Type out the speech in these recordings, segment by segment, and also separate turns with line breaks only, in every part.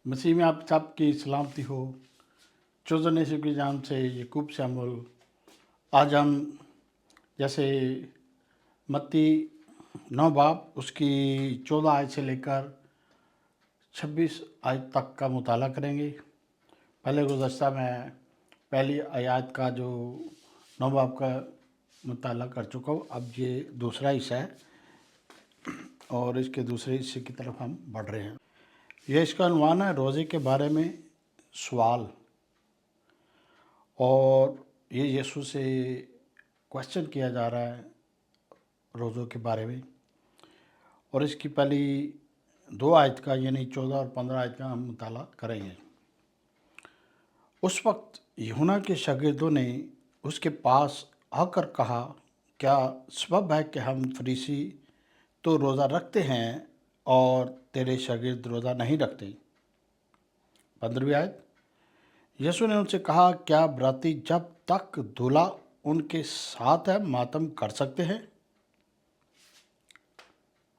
मसीह में आप सबकी सलामती हो। चोज़न यीशु की जान से यकूब शैमुल। आज हम जैसे मत्ती 9 बाब उसकी 14 आयत से लेकर 26 आयत तक का मुताला करेंगे। पहले गुज़श्ता में पहली आयत का जो 9 बाब का मुताला कर चुका हूँ। अब ये दूसरा हिस्सा है और इसके दूसरे हिस्से की तरफ हम बढ़ रहे हैं। यह इसका अनुमान है रोज़े के बारे में सवाल, और ये यीशु से क्वेश्चन किया जा रहा है रोज़ों के बारे में। और इसकी पहली 2 आयत का यानी 14 और 15 आयत का हम मुताला करेंगे। उस वक्त यूहन्ना के शागिर्दों ने उसके पास आकर कहा, क्या सबब है कि हम फरीसी तो रोज़ा रखते हैं और तेरे शागिर्द रोज़ा नहीं रखते? 15वीं आयत। यीशु ने उनसे कहा, क्या बराती जब तक दूल्हा उनके साथ है मातम कर सकते हैं?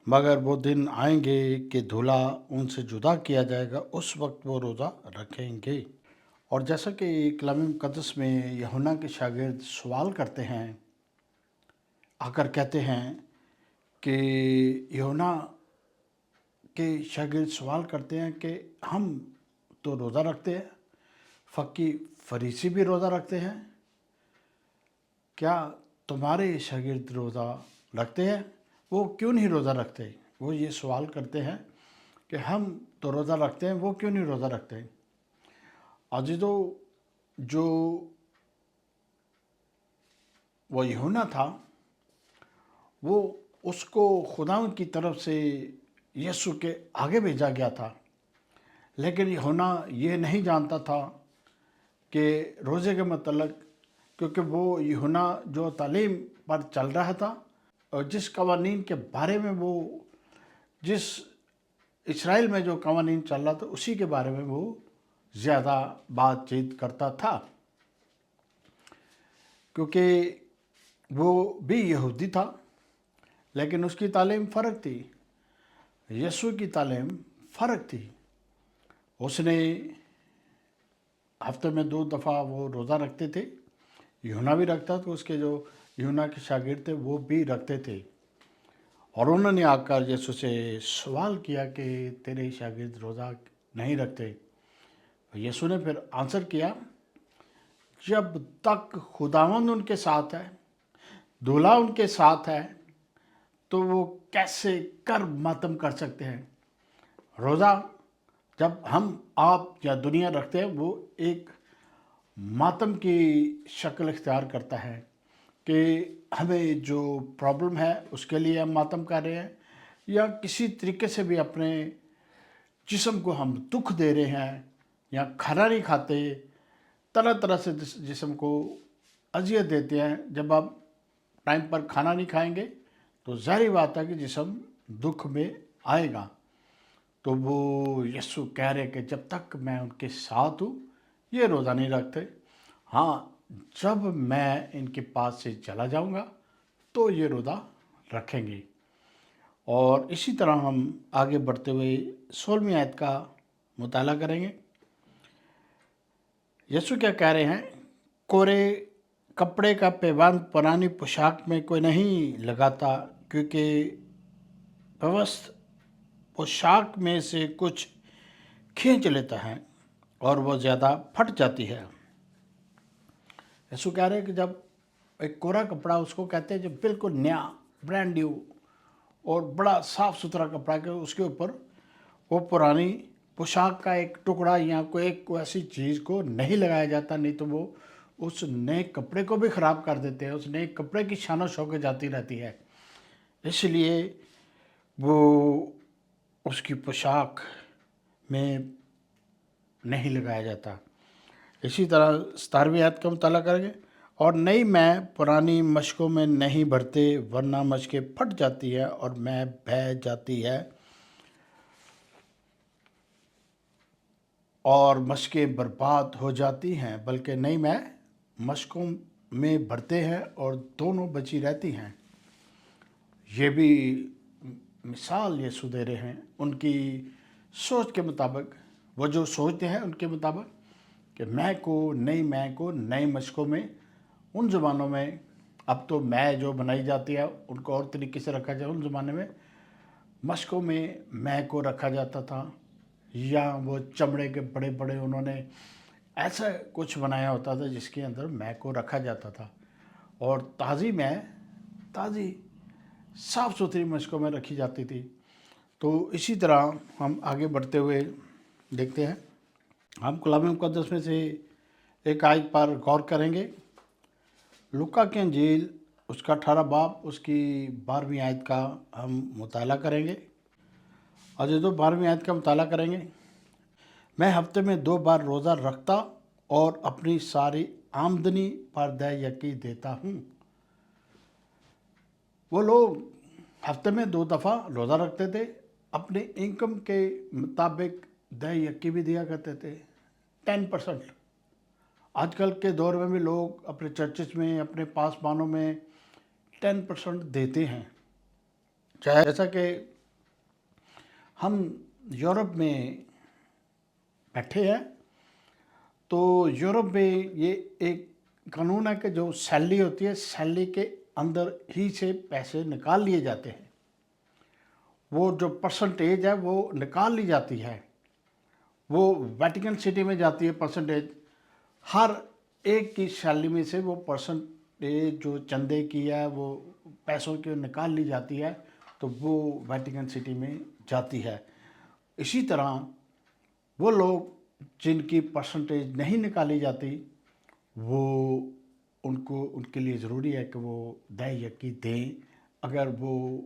मगर वो दिन आएंगे कि दूल्हा उनसे जुदा किया जाएगा, उस वक्त वो रोज़ा रखेंगे। और जैसा कि कलाम मुक़द्दस में यूहन्ना के शागिर्द सवाल करते हैं, आकर कहते हैं कि यूहन्ना के शागिर्द सवाल करते हैं कि हम तो रोज़ा रखते हैं, फरीसी भी रोज़ा रखते हैं, क्या तुम्हारे शागिर्द रोज़ा रखते हैं? वो क्यों नहीं रोज़ा रखते? वो ये सवाल करते हैं कि हम तो रोज़ा रखते हैं, वो क्यों नहीं रोज़ा रखते? अजीज़ों, जो वो यूहन्ना था, वो उसको खुदावंद की तरफ से यीशु के आगे भेजा गया था, लेकिन यूहन्ना ये नहीं जानता था कि रोज़े के मतलब, क्योंकि वो यूहन्ना जो तालीम पर चल रहा था और जिस कवानीन के बारे में वो जिस इस्राएल में जो कवानीन चल रहा था उसी के बारे में वो ज़्यादा बातचीत करता था, क्योंकि वो भी यहूदी था, लेकिन उसकी तालीम फ़र्क थी। यीशु की तालीम फ़र्क थी। उसने हफ्ते में 2 दफ़ा वो रोज़ा रखते थे। यूहन्ना भी रखता था, उसके जो यूहन्ना के शागिर्द थे वो भी रखते थे। और उन्होंने आकर यीशु से सवाल किया कि तेरे शागिर्द रोज़ा नहीं रखते। यीशु ने फिर आंसर किया, जब तक खुदावंद उनके साथ है, दूल्हा उनके साथ है, तो वो कैसे कर मातम कर सकते हैं? रोज़ा जब हम आप या दुनिया रखते हैं, वो एक मातम की शक्ल इख्तियार करता है कि हमें जो प्रॉब्लम है उसके लिए हम मातम कर रहे हैं, या किसी तरीके से भी अपने जिस्म को हम दुख दे रहे हैं, या खाना नहीं खाते, तरह तरह से जिस्म को अजियत देते हैं। जब आप टाइम पर खाना नहीं खाएंगे तो ज़ाहिर बात है कि जिस्म दुख में आएगा। तो वो यीशु कह रहे कि जब तक मैं उनके साथ हूँ ये रोज़ा नहीं रखते। हाँ, जब मैं इनके पास से चला जाऊँगा तो ये रोज़ा रखेंगे। और इसी तरह हम आगे बढ़ते हुए 16वीं आयत का मुताला करेंगे। यीशु क्या कह रहे हैं? कोरे कपड़े का पैबंद पुरानी पोशाक में कोई नहीं लगाता, क्योंकि व्यवस्थ पोशाक में से कुछ खींच लेता है और वो ज़्यादा फट जाती है। यीशु कह रहे हैं कि जब एक कोरा कपड़ा, उसको कहते हैं जो बिल्कुल नया ब्रांड न्यू और बड़ा साफ़ सुथरा कपड़ा, के उसके ऊपर वो पुरानी पोशाक का एक टुकड़ा या कोई ऐसी चीज़ को नहीं लगाया जाता, नहीं तो वो उस नए कपड़े को भी ख़राब कर देते हैं। उस नए कपड़े की शान और शौकत जाती रहती है, इसलिए वो उसकी पोशाक में नहीं लगाया जाता। इसी तरह 17वीं आयत का मुताला करेंगे। और नई मैं पुरानी मशकों में नहीं भरते, वरना मशकें फट जाती है और मैं बह जाती है और मशकें बर्बाद हो जाती हैं, बल्कि नई मैं मशकों में भरते हैं और दोनों बची रहती हैं। ये भी मिसाल यीशु दे रहे हैं, उनकी सोच के मुताबिक وہ جو سوچتے ہیں ان کے مطابق کہ میں کو نئی مشقوں میں، ان زمانوں میں اب تو میں جو بنائی جاتی ہے ان کو اور طریقے سے رکھا جائے، ان زمانے میں مشقوں میں کو رکھا جاتا تھا، یا وہ چمڑے کے بڑے بڑے انہوں نے ایسا کچھ بنایا ہوتا تھا جس کے اندر میں کو رکھا جاتا تھا، اور تازی صاف ستھری مشقوں میں رکھی جاتی تھی۔ تو اسی طرح ہم آگے بڑھتے ہوئے دیکھتے ہیں، ہم کلام مقدس میں سے ایک آیت پر غور کریں گے۔ لوکا کی انجیل اس کا 18 باب اس کی 12ویں آیت کا ہم مطالعہ کریں گے، اور جو 12ویں آیت کا مطالعہ کریں گے، میں ہفتے میں 2 بار روزہ رکھتا اور اپنی ساری آمدنی پر دہ یکی دیتا ہوں۔ وہ لوگ ہفتے میں 2 دفعہ روزہ رکھتے تھے، اپنے انکم کے مطابق دہ یکی بھی دیا کرتے تھے 10%۔ آج کل کے دور میں بھی لوگ اپنے چرچز میں، اپنے پاسبانوں میں 10% دیتے ہیں۔ چاہے جیسا کہ ہم یورپ میں بیٹھے ہیں، تو یورپ میں یہ ایک قانون ہے کہ جو سیلری ہوتی ہے، سیلری کے اندر ہی سے پیسے نکال لیے جاتے ہیں، وہ جو پرسنٹیج ہے وہ نکال لی جاتی ہے، وہ ویٹیکن سٹی میں جاتی ہے پرسنٹیج، ہر ایک کی سیلری میں سے وہ پرسنٹیج جو چندے کی ہے وہ پیسوں کی نکال لی جاتی ہے، تو وہ ویٹیکن سٹی میں جاتی ہے۔ اسی طرح وہ لوگ جن کی پرسنٹیج نہیں نکالی جاتی، وہ ان کے لیے ضروری ہے کہ وہ دہ یکی دیں۔ اگر وہ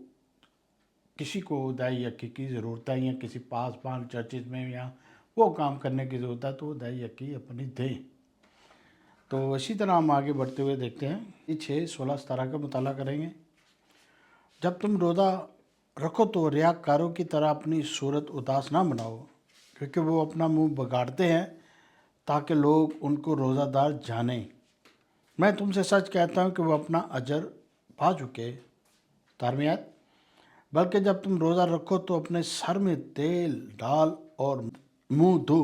کسی کو دہ یکی کی ضرورت ہے، یا کسی پاسبان چرچز میں یا وہ کام کرنے کی ضرورت ہے، تو وہ دہ یکی اپنی دیں۔ تو اسی طرح ہم آگے بڑھتے ہوئے دیکھتے ہیں، یہ 6:16-17 کا مطالعہ کریں گے۔ جب تم روزہ رکھو تو ریاکاروں کی طرح اپنی صورت اداس نہ بناؤ، کیونکہ وہ اپنا منہ بگاڑتے ہیں تاکہ لوگ ان کو روزہ دار جانیں۔ میں تم سے سچ کہتا ہوں کہ وہ اپنا اجر پا چکے۔ 18ویں آیت، بلکہ جب تم روزہ رکھو تو اپنے سر میں تیل ڈال اور منہ دھو۔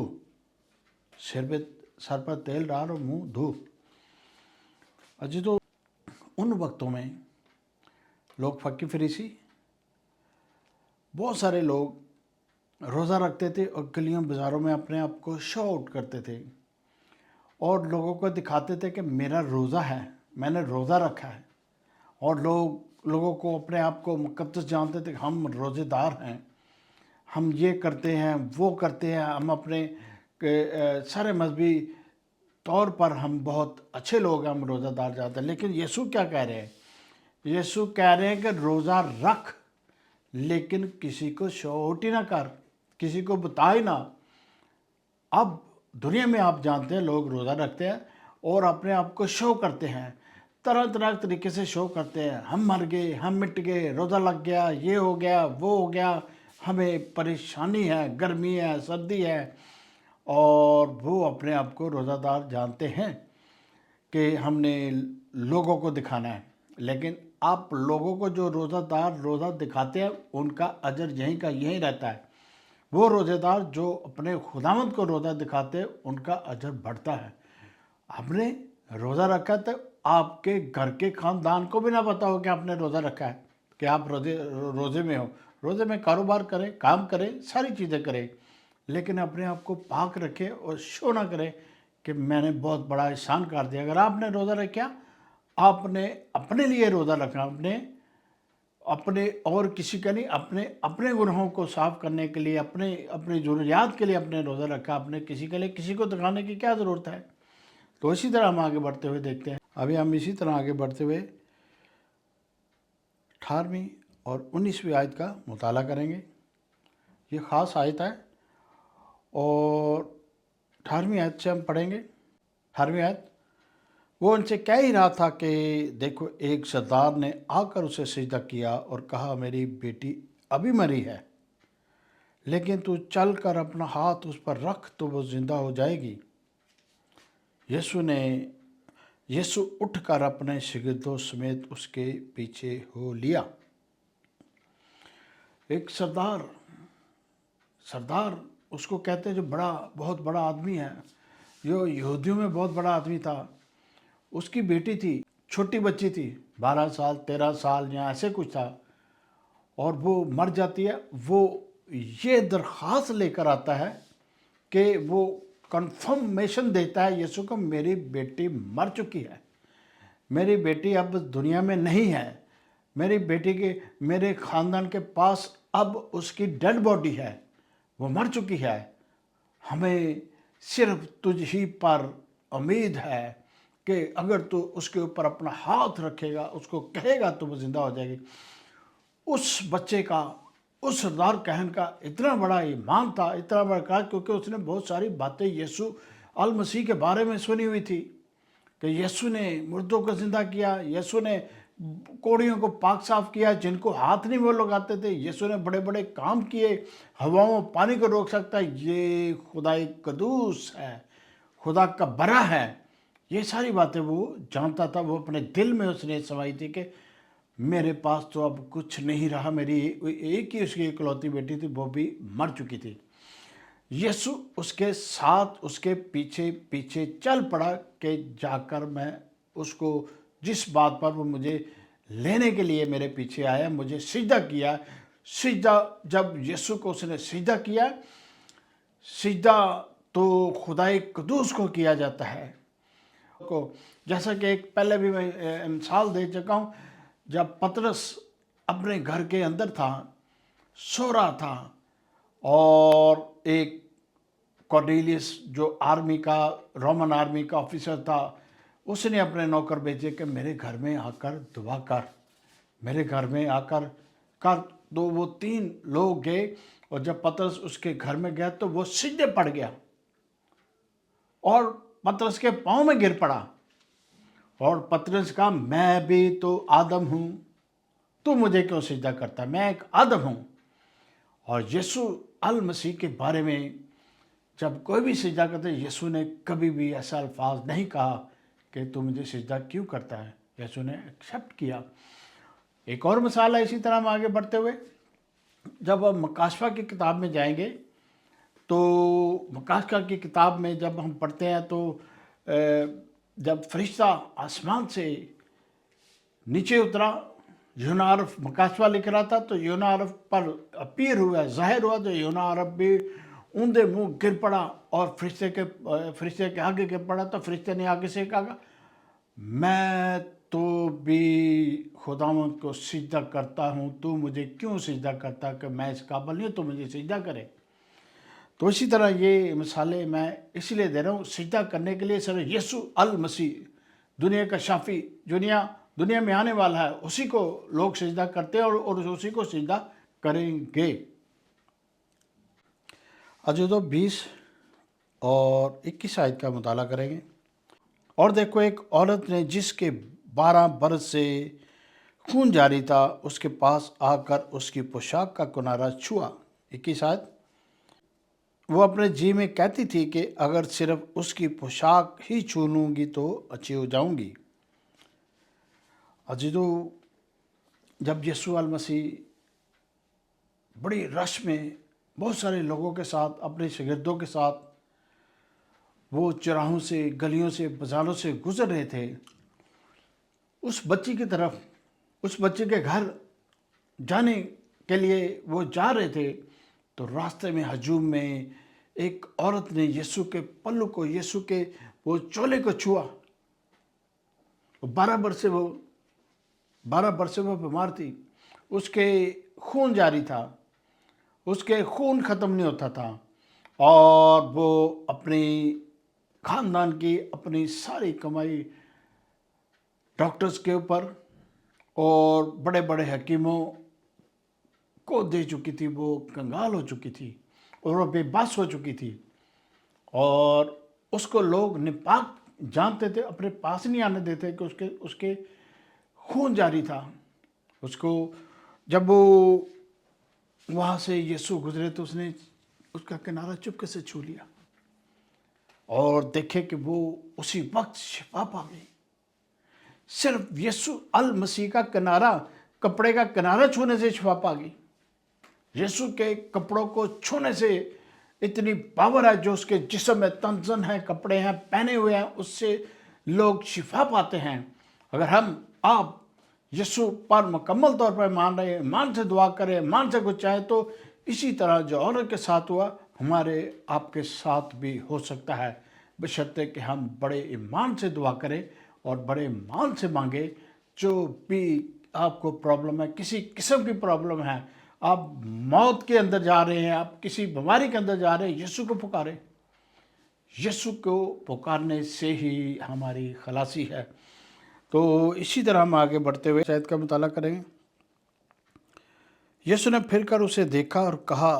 سر پر تیل ڈال اور منہ دھو۔ اجی تو ان وقتوں میں لوگ فقی فریسی، بہت سارے لوگ روزہ رکھتے تھے اور گلیوں بازاروں میں اپنے آپ کو شو آؤٹ کرتے تھے، اور لوگوں کو دکھاتے تھے کہ میرا روزہ ہے، میں نے روزہ رکھا ہے، اور لوگوں کو اپنے آپ کو مقدس جانتے تھے کہ ہم روزے دار ہیں، ہم یہ کرتے ہیں، وہ کرتے ہیں، ہم اپنے سارے مذہبی طور پر ہم بہت اچھے لوگ ہیں، ہم روزہ دار جاتے ہیں۔ لیکن یسوع کیا کہہ رہے ہیں؟ یسوع کہہ رہے ہیں کہ روزہ رکھ، لیکن کسی کو شو آؤٹ ہی نہ کر، کسی کو بتا ہی نہ۔ اب دنیا میں آپ جانتے ہیں لوگ روزہ رکھتے ہیں اور اپنے آپ کو شو کرتے ہیں، طرح طرح طریقے سے شو کرتے ہیں، ہم مر گئے، ہم مٹ گئے، روزہ لگ گیا، یہ ہو گیا، وہ ہو گیا، ہمیں پریشانی ہے، گرمی ہے، سردی ہے، اور وہ اپنے آپ کو روزہ دار جانتے ہیں کہ ہم نے لوگوں کو دکھانا ہے۔ لیکن آپ لوگوں کو جو روزہ دار روزہ دکھاتے ہیں، ان کا اجر یہیں کا یہیں رہتا ہے۔ وہ روزہ دار جو اپنے خداوند کو روزہ دکھاتے ہیں، ان کا اجر بڑھتا ہے۔ آپ نے روزہ رکھا تو آپ کے گھر کے خاندان کو بھی نہ پتا ہو کہ آپ نے روزہ رکھا ہے، کہ آپ روزے میں ہو۔ روزے میں کاروبار کریں، کام کریں، ساری چیزیں کریں، لیکن اپنے آپ کو پاک رکھے اور شو نہ کرے کہ میں نے بہت بڑا احسان کر دیا۔ اگر آپ نے روزہ رکھا، آپ نے اپنے لیے روزہ رکھنا، اپنے اور کسی کا نہیں، اپنے گناہوں کو صاف کرنے کے لیے، اپنی ضروریات کے لیے اپنے روزہ رکھا، اپنے کسی کے لیے کسی کو دکھانے کی کیا ضرورت ہے؟ تو اسی طرح ہم آگے بڑھتے ہوئے دیکھتے ہیں، ابھی ہم اسی طرح آگے بڑھتے ہوئے 18ویں اور 19ویں آیت کا مطالعہ کریں گے۔ یہ خاص آیت ہے، اور 18ویں آیت سے ہم پڑھیں گے۔ 18ویں آیت، وہ ان سے کہہ ہی رہا تھا کہ دیکھو ایک سردار نے آ کر اسے سجدہ کیا اور کہا میری بیٹی ابھی مری ہے، لیکن تو چل کر اپنا ہاتھ اس پر رکھ تو وہ زندہ ہو جائے گی۔ یسوع اٹھ کر اپنے شاگردوں سمیت اس کے پیچھے ہو لیا۔ ایک سردار اس کو کہتے ہیں جو بہت بڑا آدمی ہے، جو یہودیوں میں بہت بڑا آدمی تھا، اس کی بیٹی تھی، چھوٹی بچی تھی، 12 سال 13 سال یا ایسے کچھ تھا، اور وہ مر جاتی ہے۔ وہ یہ درخواست لے کر آتا ہے کہ وہ کنفرمیشن دیتا ہے یسوع کو، میری بیٹی مر چکی ہے، میری بیٹی اب دنیا میں نہیں ہے، میری بیٹی کے میرے خاندان کے پاس اب اس کی ڈیڈ باڈی ہے، وہ مر چکی ہے، ہمیں صرف تجھ ہی پر امید ہے کہ اگر تو اس کے اوپر اپنا ہاتھ رکھے گا، اس کو کہے گا تو وہ زندہ ہو جائے گی۔ اس بچے کا، اس سردار کہن کا اتنا بڑا ایمان تھا، اتنا بڑا کہا، کیونکہ اس نے بہت ساری باتیں یسوع المسیح کے بارے میں سنی ہوئی تھی کہ یسوع نے مردوں کو زندہ کیا، یسوع نے کوڑیوں کو پاک صاف کیا، جن کو ہاتھ نہیں وہ لگاتے تھے، یسوع نے بڑے بڑے کام کیے، ہواؤں پانی کو روک سکتا ہے، یہ خدائی قدوس ہے، خدا کا بڑا ہے۔ یہ ساری باتیں وہ جانتا تھا، وہ اپنے دل میں اس نے سمائی تھی کہ میرے پاس تو اب کچھ نہیں رہا، میری ایک ہی اس کی اکلوتی بیٹی تھی، وہ بھی مر چکی تھی۔ یسوع اس کے ساتھ، اس کے پیچھے پیچھے چل پڑا کہ جا کر میں اس کو، جس بات پر وہ مجھے لینے کے لیے میرے پیچھے آیا، مجھے سجدہ کیا۔ سجدہ جب یسوع کو اس نے سجدہ کیا، سجدہ تو خدائے قدوس کو کیا جاتا ہے، جیسا کہ ایک پہلے بھی میں مثال دے چکا ہوں، جب پطرس اپنے گھر کے اندر تھا، سو رہا تھا، اور ایک کورنیلیس جو آرمی کا، رومن آرمی کا آفیسر تھا، اس نے اپنے نوکر بھیجے کہ میرے گھر میں آ کر دعا کر، میرے گھر میں آ کر کر۔ تو وہ 3 لوگ گئے، اور جب پطرس اس کے گھر میں گیا تو وہ سجدے پڑ گیا، اور پطرس کے پاؤں میں گر پڑا، اور پطرس کہا میں بھی تو آدم ہوں، تو مجھے کیوں سجدہ کرتا ہے، میں ایک آدم ہوں۔ اور یسوع المسیح کے بارے میں جب کوئی بھی سجدہ کرتا ہے، یسوع نے کبھی بھی ایسا الفاظ نہیں کہا کہ تو مجھے سجدہ کیوں کرتا ہے، یسوع نے ایکسیپٹ کیا۔ ایک اور مثال ہے اسی طرح ہم آگے بڑھتے ہوئے، جب ہم مکاشفہ کی کتاب میں جائیں گے تو مکاشفہ کی کتاب میں جب ہم پڑھتے ہیں تو جب فرشتہ آسمان سے نیچے اترا، یونا عرف مکاشفہ لکھ رہا تھا، تو یونا عرف پر اپیر ہوا، ظاہر ہوا، تو یونا عرف بھی اوندے منہ گر پڑا، اور فرشتے کے آگے گر پڑا، تو فرشتے نے آگے سے کہا میں تو بھی خداوند کو سجدہ کرتا ہوں، تو مجھے کیوں سجدہ کرتا کہ میں اس قابل نہیں ہوں تو مجھے سجدہ کرے۔ تو اسی طرح یہ مثالیں میں اس لیے دے رہا ہوں، سجدہ کرنے کے لیے صرف یسوع المسیح، دنیا کا شافی، دنیا میں آنے والا ہے، اسی کو لوگ سجدہ کرتے ہیں، اور اسی کو سجدہ کریں گے۔ عدد 20 اور 21 آیت کا مطالعہ کریں گے۔ اور دیکھو، ایک عورت نے جس کے 12 برس سے خون جاری تھا، اس کے پاس آ کر اس کی پوشاک کا کنارہ چھوا۔ 21 آیت، وہ اپنے جی میں کہتی تھی کہ اگر صرف اس کی پوشاک ہی چھو لوں گی تو اچھی ہو جاؤں گی۔ عزیزو، جب یسوع المسیح بڑی رش میں بہت سارے لوگوں کے ساتھ، اپنے شاگردوں کے ساتھ، وہ چراہوں سے، گلیوں سے، بازاروں سے گزر رہے تھے، اس بچی کی طرف، اس بچے کے گھر جانے کے لیے وہ جا رہے تھے، تو راستے میں ہجوم میں ایک عورت نے یسوع کے پلو کو، یسوع کے وہ چولے کو چھوا۔ 12 برس سے وہ بیمار تھی، اس کے خون جاری تھا، اس کے خون ختم نہیں ہوتا تھا، اور وہ اپنی خاندان کی اپنی ساری کمائی ڈاکٹرز کے اوپر اور بڑے بڑے حکیموں کو دے چکی تھی، وہ کنگال ہو چکی تھی، اور وہ بے بس ہو چکی تھی، اور اس کو لوگ ناپاک جانتے تھے، اپنے پاس نہیں آنے دیتے کہ اس کے خون جاری تھا۔ اس کو جب وہ وہاں سے یسوع گزرے تو اس نے اس کا کنارہ چپکے سے چھو لیا، اور دیکھے کہ وہ اسی وقت شفا پا گئی۔ صرف یسوع المسیح کا کنارہ، کپڑے کا کنارہ چھونے سے شفا پا گئی۔ یسوع کے کپڑوں کو چھونے سے इतनी पावर है जो उसके जिस्म में, तन है, कपड़े हैं, पहने हुए हैं, उससे लोग शिफा पाते हैं। अगर हम आप यीशु पर मुकम्मल तौर पर मान रहे हैं, मान से दुआ करें, मान से कुछ चाहें, तो इसी तरह जो औरत के साथ हुआ हमारे आपके साथ भी हो सकता है, बशर्ते कि हम बड़े ईमान से दुआ करें और बड़े ईमान से मांगे। जो भी आपको प्रॉब्लम है, किसी किस्म की प्रॉब्लम है, आप मौत के अंदर जा रहे हैं, आप किसी बीमारी के अंदर जा रहे हैं, यीशु को पुकारें। यीशु को पुकारने से ही हमारी खलासी है। तो इसी तरह हम आगे बढ़ते हुए शायद का मुताला करेंगे। यीशु ने फिर कर उसे देखा और कहा,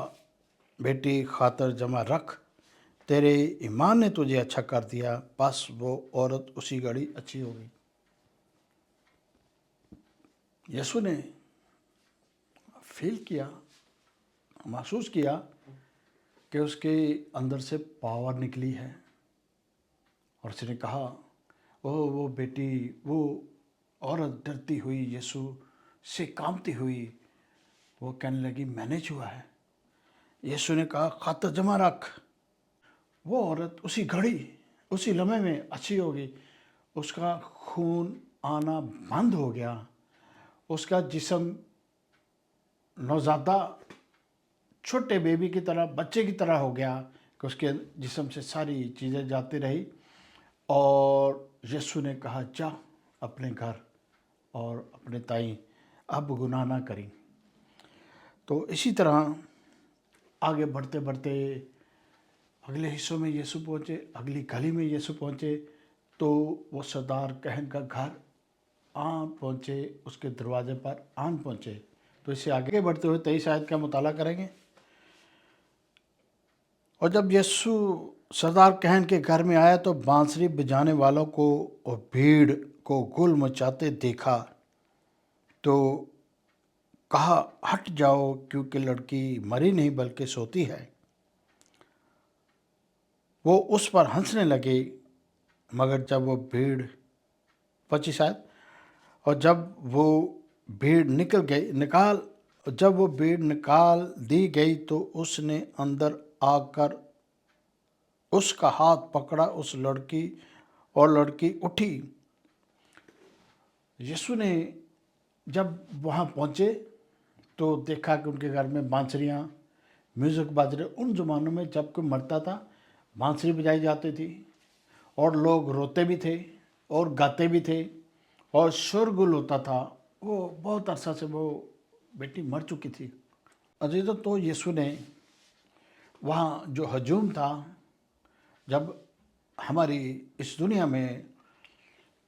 बेटी, खातर जमा रख, तेरे ईमान ने तुझे अच्छा कर दिया। बस वो औरत उसी घड़ी अच्छी हो गई। यीशु ने फील किया, महसूस किया कि उसके अंदर से पावर निकली है, और उसने कहा, वो बेटी, वो औरत डरती हुई, यीशु से कांपती हुई, वो कहने लगी, मैंने छुआ है। यीशु ने कहा, खातर जमा रख। वो औरत उसी घड़ी, उसी लम्हे में अच्छी हो गई। उसका खून आना बंद हो गया। उसका जिस्म नौज़ादा छोटे बेबी की तरह, बच्चे की तरह हो गया कि उसके जिस्म से सारी चीज़ें जाती रही। और यीशु ने कहा, जा अपने घर और अपने ताई अब गुनाह ना करी। तो इसी तरह आगे बढ़ते बढ़ते अगले हिस्सों में यीशु पहुँचे, अगली गली में यीशु पहुँचे, तो वो सरदार कहन का घर आन पहुँचे, उसके दरवाजे पर आन पहुँचे। तो इससे आगे बढ़ते हुए 23 आयत का मुताला करेंगे। और जब यीशु सरदार कहन के घर में आया तो बांसुरी बजाने वालों को और भीड़ को गुल मचाते देखा, तो कहा, हट जाओ, क्योंकि लड़की मरी नहीं बल्कि सोती है। वो उस पर हंसने लगे। मगर जब वो भीड़ 25 आयत, और जब वो भीड़ निकाल दी गई तो उसने अंदर आकर उसका हाथ पकड़ा उस लड़की, और लड़की उठी। यीशु ने जब वहाँ पहुँचे तो देखा कि उनके घर में बांसुरियाँ, म्यूज़िक बज रहे। उन ज़मानों में जब कोई मरता था बांसुरी बजाई जाती थी, और लोग रोते भी थे और गाते भी थे, और शोरगुल होता था। वो बहुत अरसा से वो बेटी मर चुकी थी। अजीज़ों, तो यीशु ने वहाँ जो हजूम था, जब हमारी इस दुनिया में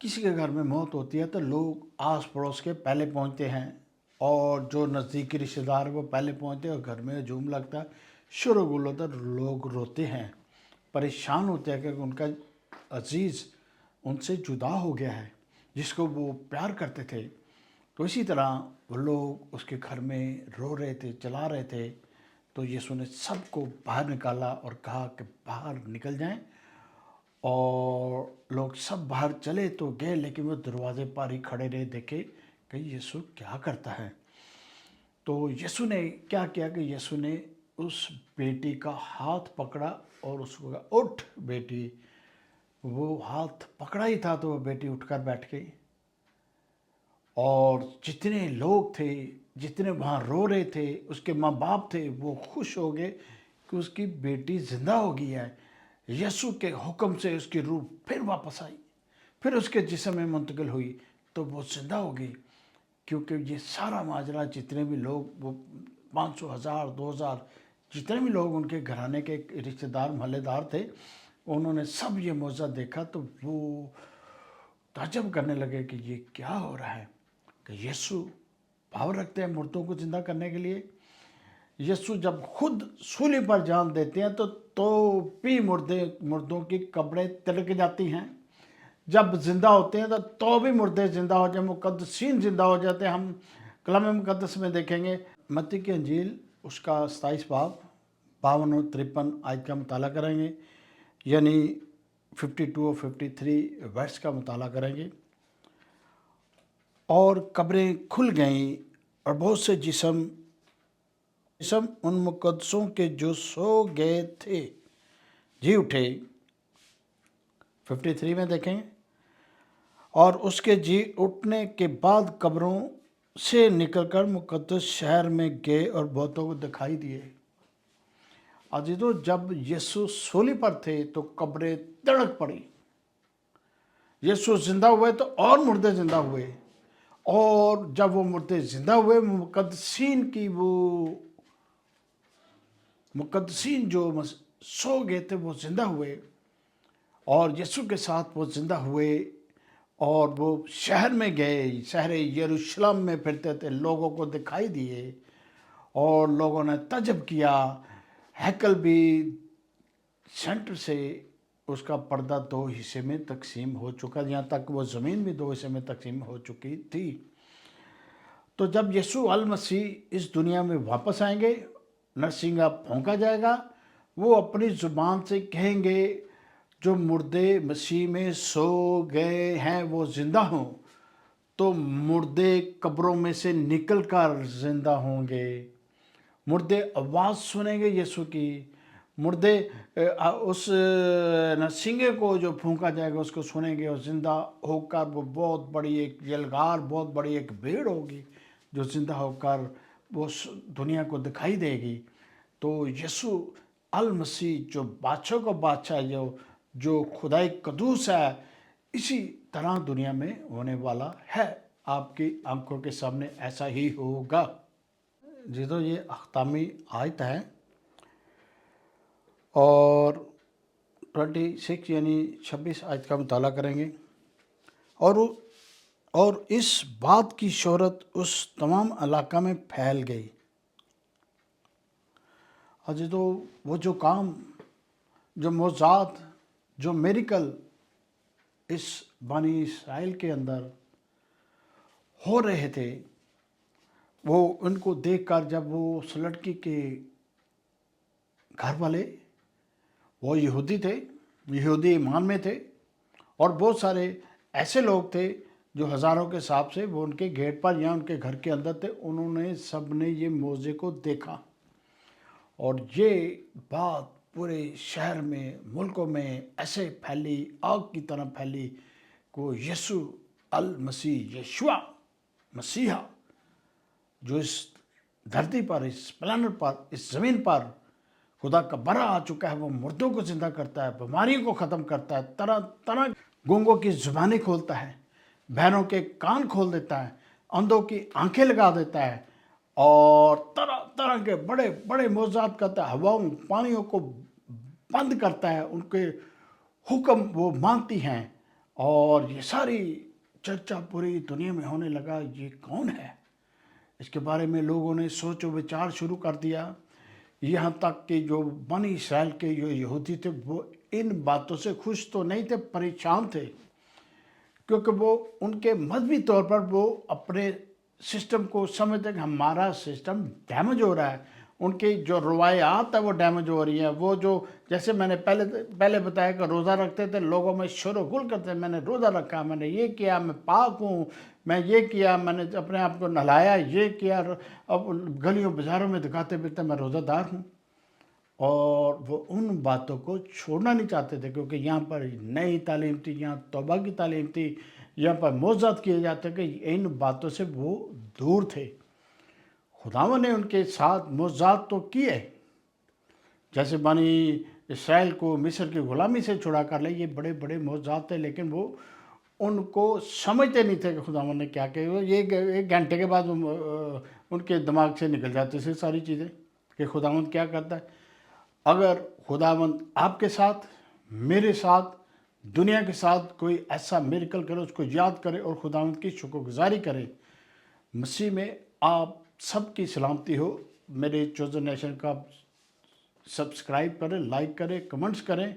किसी के घर में मौत होती है तो लोग आस पड़ोस के पहले पहुँचते हैं, और जो नज़दीकी रिश्तेदार वो पहले पहुँचते हैं, और घर में हजूम लगता है, शोरगुल होता है, लोग रोते हैं, परेशान होते हैं कि उनका अजीज़ उनसे जुदा हो गया है, जिसको वो प्यार करते थे। तो इसी तरह वो लोग उसके घर में रो रहे थे, चला रहे थे। तो यीशु ने सबको बाहर निकाला और कहा कि बाहर निकल जाएं, और लोग सब बाहर चले तो गए, लेकिन वो दरवाजे पर ही खड़े रहे, देखे कि यीशु क्या करता है। तो यीशु ने क्या किया कि यीशु ने उस बेटी का हाथ पकड़ा और उसको कहा, उठ बेटी। वो हाथ पकड़ा ही था तो वो बेटी उठकर बैठ गई। और जितने लोग थे, जितने वहाँ रो रहे थे, उसके माँ बाप थे, वो खुश हो गए कि उसकी बेटी जिंदा हो गई है। यीशु के हुक्म से उसकी रूह फिर वापस आई, फिर उसके जिस्म में मुंतकिल हुई, तो वो जिंदा हो गई। क्योंकि ये सारा माजरा, जितने भी लोग, वो 500, 1000, 2000, जितने भी लोग उनके घराने के रिश्तेदार, मोहल्लेदार थे, उन्होंने सब ये मौज़ा देखा। तो वो ताज्जुब करने लगे कि ये क्या हो रहा है, कि यीशु पावर रखते हैं मुर्दों को ज़िंदा करने के लिए। यीशु जब खुद सूली पर जान देते हैं तो भी मुर्दों की कब्रें तिलक जाती हैं। जब ज़िंदा होते हैं तो भी मुर्दे ज़िंदा हो जाए, मुक़द्दसीन ज़िंदा हो जाते हैं। हम कलाम मुक़द्दस में देखेंगे, मत्ती की इंजील उसका 27 बाब 52 और 53 आयत का मुताला करेंगे, यानी 52 और 53 वर्स का मुताला करेंगे। और कब्रें खुल गईं और बहुत से जिस्म सब उन मुकद्दसों के जो सो गए थे जी उठे, 53 में देखें, और उसके जी उठने के बाद कब्रों से निकलकर मुकद्दस शहर में गए और बहुतों को दिखाई दिए। अजीजों, जब यीशु सूली पर थे तो कब्रें तड़क पड़ी। यीशु जिंदा हुए तो और मुर्दे जिंदा हुए, और जब वो मुर्दे जिंदा हुए, मुकद्दसीन जो सो गए थे वो जिंदा हुए, और यीशु के साथ वो जिंदा हुए, और वो शहर में गए, शहर यरूशलेम में फिरते थे, लोगों को दिखाई दिए, और लोगों ने तजब किया। हैकल भी सेंटर से उसका पर्दा 2 हिस्से में तकसीम हो चुका, यहाँ तक वो ज़मीन भी 2 हिस्से में तकसीम हो चुकी थी। तो जब यीशु अल मसीह इस दुनिया में वापस आएंगे, नरसिंगा फूंका जाएगा, वो अपनी ज़ुबान से कहेंगे, जो मुर्दे मसीह में सो गए हैं वो ज़िंदा हों। तो मुर्दे कब्रों में से निकल कर ज़िंदा होंगे, मुर्दे आवाज़ सुनेंगे यीशु की, मुर्दे उस नरसिंगे को जो फूंका जाएगा उसको सुनेंगे, और ज़िंदा होकर वो बहुत बड़ी एक यलगार, बहुत बड़ी एक भीड़ होगी जो ज़िंदा होकर वो दुनिया को दिखाई देगी। तो यीशु अल मसीह जो बादशाह का बादशाह, जो खुदाई कदूस है, इसी तरह दुनिया में होने वाला है। आपकी आंखों के सामने ऐसा ही होगा। जी, तो ये अख्तामी आयत है, और 26 यानी 26 आयत का मुताला करेंगे। और इस बात की शोहरत उस तमाम इलाका में फैल गई। अजी, तो वो जो काम, जो मौज़ात, जो मेरिकल इस बनी इसराइल के अंदर हो रहे थे, वो उनको देखकर जब वो उस लड़की के घर वाले, वो यहूदी थे, यहूदी ईमान में थे, और बहुत सारे ऐसे लोग थे जो हज़ारों के हिसाब से वो उनके गेट पर या उनके घर के अंदर थे, उन्होंने सब ने ये मौजे को देखा, और ये बात पूरे शहर में, मुल्कों में ऐसे फैली, आग की तरह फैली, को यीशु अल मसीह, यशुआ मसीहा, जो इस धरती पर, इस प्लानट पर, इस ज़मीन पर खुदा का बरा आ चुका है, वो मुर्दों को जिंदा करता है, बीमारियों को ख़त्म करता है, तरह तरह गूंगों की ज़ुबानें खोलता है, बहरों के कान खोल देता है, अंधों की आंखें लगा देता है, और तरह तरह के बड़े बड़े मौज़ात करता है, हवाओं पानियों को बंद करता है, उनके हुक्म वो मानती हैं, और ये सारी चर्चा पूरी दुनिया में होने लगा, ये कौन है। इसके बारे में लोगों ने सोचो विचार शुरू कर दिया, यहाँ तक कि जो बनी इसराइल के जो यहूदी थे वो इन बातों से खुश तो नहीं थे, परेशान थे, क्योंकि वो उनके मजहबी तौर पर वो अपने सिस्टम को समझते कि हमारा सिस्टम डैमेज हो रहा है, उनकी जो रवायात है वो डैमेज हो रही है। वो जो, जैसे मैंने पहले बताया कि रोज़ा रखते थे, लोगों में शोर गुल करते, मैंने रोज़ा रखा, मैंने ये किया, मैं पाक हूँ, मैं ये किया, मैंने अपने आप को नहलाया, ये किया, अब गलियों बाज़ारों में दिखाते फिरते मैं रोज़ादार हूँ। और वो उन बातों को छोड़ना नहीं चाहते थे, क्योंकि यहाँ पर नई तालीम थी, यहाँ तौबा की तालीम थी, यहाँ पर मौज़ात किए जाते कि इन बातों से वो दूर थे। खुदावंद ने उनके साथ मौज़ात तो किए, जैसे बनी इसराइल को मिस्र की ग़ुलामी से छुड़ा कर ले, ये बड़े बड़े मौज़ात थे, लेकिन वो उनको समझते नहीं थे कि खुदावंद ने क्या किया। ये 1 घंटे के बाद उनके दिमाग से निकल जाती थी सारी चीज़ें कि खुदावंद क्या करता है। अगर खुदावंद आपके साथ, मेरे साथ, दुनिया के साथ कोई ऐसा मिरेकल करे, उसको याद करे और खुदावंद की शुक्रगुजारी करे। मसीह में आप सबकी सलामती हो। मेरे चोज़न नेशन का सब्सक्राइब करें, लाइक करें, कमेंट्स करें,